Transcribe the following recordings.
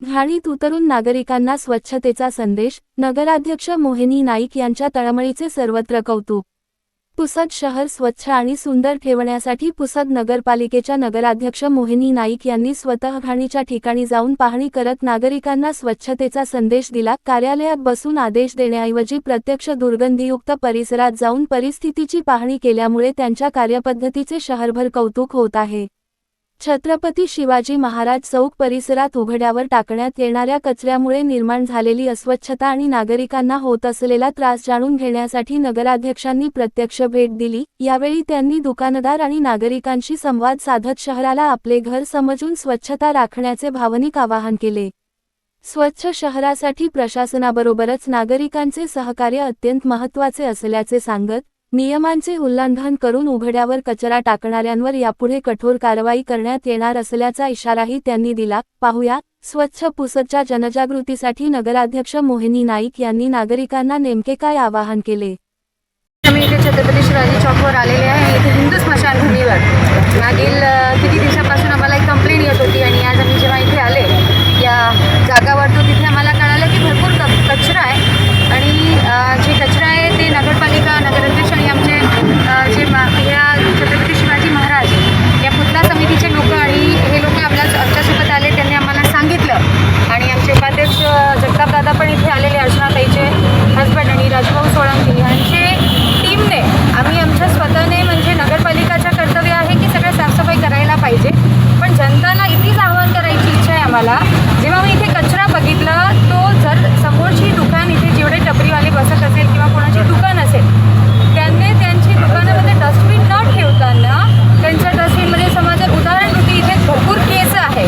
घाणीत उतरून नागरिकांना स्वच्छतेचा संदेश, नगराध्यक्ष मोहिनी नाईक यांच्या तळमळीचे सर्वत्र कौतुक। पुसद शहर स्वच्छ आणि सुंदर ठेवण्यासाठी पुसद नगरपालिकेच्या नगराध्यक्ष मोहिनी नाईक यांनी स्वतः घाणीच्या ठिकाणी जाऊन पाहणी करत नागरिकांना स्वच्छतेचा संदेश दिला। कार्यालयात बसून आदेश देण्याऐवजी प्रत्यक्ष दुर्गंधीयुक्त परिसरात जाऊन परिस्थितीची पाहणी केल्यामुळे त्यांच्या कार्यपद्धतीचे शहरभर कौतुक होत आहे। छत्रपती शिवाजी महाराज चौक परिसरात उघड्यावर टाकण्यात येणाऱ्या कचऱ्यामुळे निर्माण झालेली अस्वच्छता आणि नागरिकांना होत असलेला त्रास जाणून घेण्यासाठी नगराध्यक्षांनी प्रत्यक्ष भेट दिली। यावेळी त्यांनी दुकानदार आणि नागरिकांशी संवाद साधत शहराला आपले घर समजून स्वच्छता राखण्याचे भावनिक आवाहन केले। स्वच्छ शहरासाठी प्रशासनाबरोबरच नागरिकांचे सहकार्य अत्यंत महत्त्वाचे असल्याचे सांगत, नियमांचे उल्लंघन करून उघड्यावर कचरा टाकणाऱ्यांवर यापुढे कठोर कारवाई करण्यात येणार असल्याचा इशाराही त्यांनी दिला। पाहूया, स्वच्छ पुसदच्या जनजागृतीसाठी नगराध्यक्ष मोहिनी नाईक यांनी नागरिकांना नेमके काय आवाहन केले। आम्ही इथे छत्रपती शिवाजी चौकवर आलेले आहे। इथे हिंदू स्मशानभूमीवर मागील किती दिवसापासून आम्हाला एक कंप्लेंट येत होती आणि आज आम्ही जेव्हा इथे आले या जागावर तो तिथे आम्हाला कळालं की भरपूर कचरा आहे आणि जे कचरा आहे ते नगरपालिका नगराध्यक्ष आणि आमचे जे ह्या छत्रपती शिवाजी महाराज या पुतळा समितीचे लोक आणि हे लोक आमच्यासोबत आले। त्यांनी आम्हाला सांगितलं आणि आमचे उपाध्यक्ष जगतापदादा पण इथे आलेले, अर्चनाताईचे हजबंड आणि राजभाऊ सोळंकी यांचे टीमने आम्ही आमच्या स्वतःने म्हणजे नगरपालिकाचं कर्तव्य आहे की सगळं साफसफाई करायला पाहिजे, पण जनताला इतकीच आवाहन करायची इच्छा आहे आम्हाला। जेव्हा मी इथे कचरा बघितला तो जर समोरची दुकान इथे जेवढे टपरीवाले बसत असेल किंवा कोणाची दुकान असेल त्यांनी त्यांची दुकानामध्ये डस्टबिन न ठेवताना त्यांच्या डस्टबिनमध्ये समाजात उदाहरण इथे भरपूर केस आहे।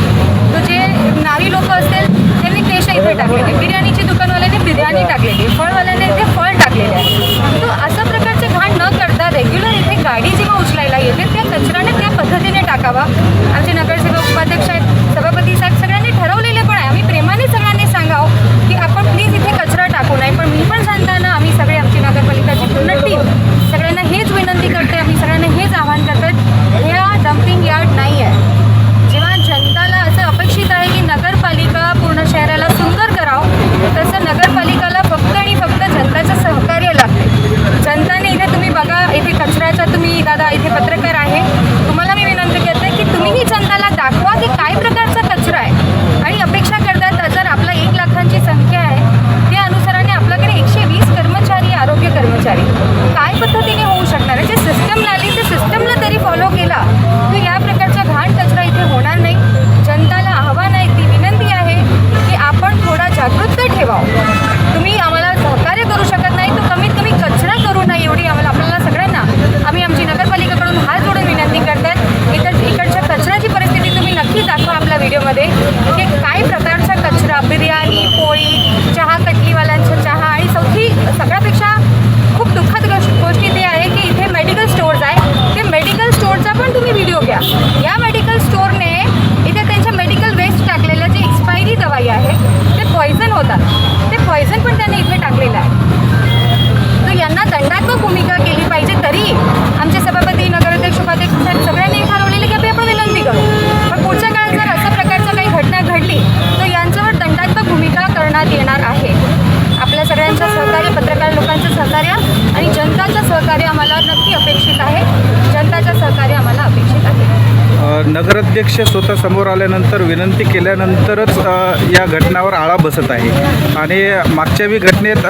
तो जे नावी लोक असतील त्यांनी केश इथे टाकलेले, बिर्याणीची दुकानवाल्याने बिर्याणी टाकलेली, फळवाल्याने इथे फळ टाकलेले आहे। तो अशा प्रकारचे घाण न करता रेग्युलर इथे गाडी जेव्हा उचलायला येते त्या कचऱ्याने त्या पद्धतीने टाकावा। आमचे नगरसेवक उपाध्यक्ष आहेत, सभापती साहेब सगळ्यांनी ठरवलेले पण आहे। आम्ही प्रेमाने सगळ्यांनी सांगावं की आपण प्लीज इथे कचरा टाकू नये, पण मी पण सांगताना आम्ही सगळे आमची नगरपालिकाची पूर्ण टीम सगळ्यांना हेच विनंती करते, आम्ही सगळ्यांना हेच आवाहन करतात, ह्या डम्पिंग यार्ड नाही आहे। जेव्हा जनताला असं अपेक्षित आहे की नगरपालिका पूर्ण शहराला सुंदर करावं, तसं नगरपालिकाला फक्त आणि फक्त जनताचं सहकार्य लागते। जनताने इथे तुम्ही बघा, इथे कचऱ्याचा तुम्ही दादा इथे पत्रकार आहे, तुम्हाला मी विनंती करते की तुम्हीही जनताला दाखवा की काय प्रकारचा कचरा आहे आणि अपेक्षा करतात जर आपला 1 लाखांची संख्या आहे त्या अनुसाराने आपल्याकडे 120 कर्मचारी, आरोग्य कर्मचारी काय पद्धतीने होऊ शकणार आहे। जे सिस्टम आली ते सिस्टमला तरी फॉलो केला तर या प्रकारचा घाण कचरा इथे होणार नाही। जनताला आव्हान आहे, ती विनंती आहे की आपण थोडा जागृत ठेवावं। तुम्ही आम्हाला सहकार्य करू शकत नाही तर कमीत कमी कचरा करू नये एवढी आपल्याला सगळ्यांना आम्ही आमची नगरपालिकेकडून हात जोडून विनंती करतात। इकडच्या कचऱ्याची परिस्थिती तुम्ही नक्की दाखवा आपल्या व्हिडिओमध्ये की काय प्रकारचा कचरा, बिर्याणी, पोळी, चहा, कटलीवाल्यांचा चहा आणि सगळ्यापेक्षा खूप दुःखद गोष्टी ते आहे की इथे मेडिकल स्टोअर्स आहे, ते मेडिकल स्टोअरचा पण तुम्ही व्हिडिओ घ्या। या मेडिकल स्टोअरने इथे त्यांच्या मेडिकल वेस्ट टाकलेल्या जे एक्सपायरी दवाई आहे ते पॉयझन होतात, ते पॉयझन पण त्यांनी इथे टाकलेलं आहे। तर यांना दंडात्मक भूमिका केली पाहिजे। तरी आमचे सभापती नगराध्यक्ष उपाध्यक्ष सगळ्यांनी ठरवलेले की आपण विनंती करू, पण पुढच्या काळात जर अशा प्रकारच्या काही घटना घडली तर यांच्यावर दंडात्मक भूमिका करण्यात येणार आहे। आपल्या सगळ्यांचं सहकार्य, पत्रकार लोकांचं सहकार्य आणि जनताचं सहकार्य आम्हाला नक्की अपेक्षित आहे। जनताचं सहकार्य आम्हाला अपेक्षित आहे। नगराध्यक्ष स्वतः समोर आल्यानंतर विनंती केल्यानंतरच या घटनावर आळा बसत आहे आणि मागच्याही घटनेत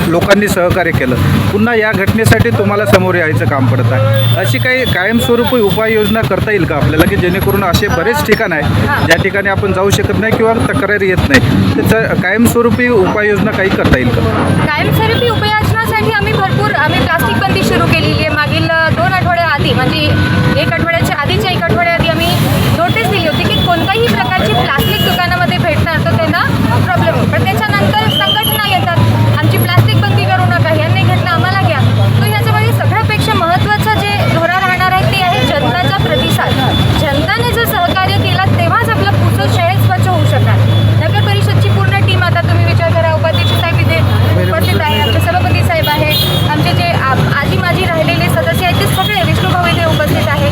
लोकांनी सहकार्य केलं, पुन्हा या घटनेसाठी तुम्हाला समोर यायचं काम पडत आहे। अशी काही कायमस्वरूपी उपाययोजना करता येईल का आपल्याला की जेणेकरून असे बरेच ठिकाण आहे ज्या ठिकाणी आपण जाऊ शकत नाही किंवा तक्रारी येत नाही, त्याचं कायमस्वरूपी उपाययोजना काही करता येईल का? कायमस्वरूपी उपाययोजनासाठी आम्ही प्लास्टिक बंदी सुरू केलेली आहे। मागील 2 आठवड्या आधी म्हणजे 1 आठवड्याच्या आधीच्या 1 आठवड्याआधी आम्ही नोटीस दिली होती की कोणत्याही प्रकारची प्लास्टिक दुकानामध्ये भेटणार तर त्यांना प्रॉब्लेम होईल, पण त्याच्यानंतर संघटना येतात, आमची प्लास्टिक बंदी करू नका, यांनी घेतलं आम्हाला घ्या। तर ह्याच्यामध्ये सगळ्यापेक्षा महत्त्वाचं जे धोरण राहणार आहे ते आहे जनताचा प्रतिसाद। जनताने जर सहकार्य केला तेव्हाच आपलं पुसद शहर स्वच्छ होऊ शकणार। नगर परिषदची पूर्ण टीम, आता तुम्ही विचार करा, उपाध्यक्ष साहेब इथे उपस्थित आहे, आमचे सभापती साहेब आहे, आमचे जे आजी माजी राहिलेले सदस्य आहेत ते सगळे, विष्णुभाऊ इथे उपस्थित आहे।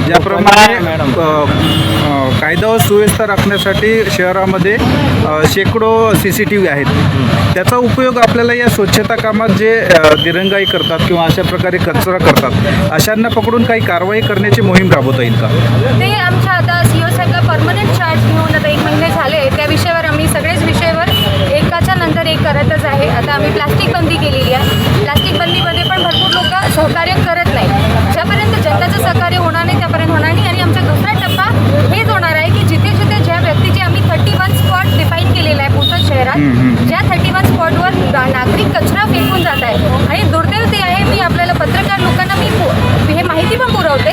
ज्याप्रमाणे कायदा व सुव्यवस्था राखण्यासाठी शहरामध्ये शेकडो CCTV आहेत, त्याचा उपयोग आपल्याला या स्वच्छता कामात जे दिरंगाई करतात किंवा अशा प्रकारे कचरा करतात अशांना पकडून काही कारवाई करण्याची मोहीम राबवता येईल का? ते आमच्या आता CO साहेबला परमनंट चार्ज घेऊन आता 1 महिने झाले. त्या विषयावर आम्ही सगळेच विषयावर एकाच्या नंतर एक करतच आहे. आता आम्ही प्लास्टिक बंदी केलेली आहे. प्लास्टिक बंदीमध्ये पण भरपूर लोक सहकार्य करत नाही. ज्यापर्यंत जनताचं सहकार्य होणार नाही त्यापर्यंत होणार नाही. आणि आमचा दुसरा टप्पा हेच होणार आहे की जिथे जिथे ज्या व्यक्तीचे आम्ही 31 स्पॉट डिफाईन केलेला आहे पुसद शहरात, ज्या 31 स्पॉटवर नागरिक कचरा फेकून जात आहे आणि दुर्दैव ते आहे, मी आपल्याला पत्रकार लोकांना मी हे माहिती पण पुरवते,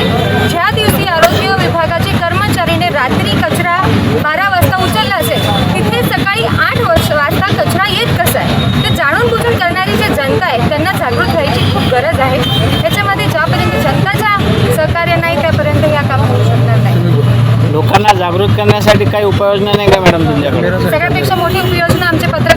ज्या दिवशी आरोग्य विभागाचे कर्मचारीने रात्री कचरा 12 वाजता उचलला असेल तिथे सकाळी 8 वाजता कचरा येत कसा आहे, ते जाणून बुजून करणारी जे जनता आहे त्यांना जागृत व्हायची खूप गरज आहे. त्याच्यामध्ये ज्यापर्यंत जनताचा सहकार्य नाही त्यापर्यंत ह्या काम होऊ शकणार नाही. लोकांना जागृत करण्यासाठी काही उपाययोजना नाही का मॅडम तुमच्याकडे? सगळ्यापेक्षा मोठी उपयोजना आमचे पत्रकार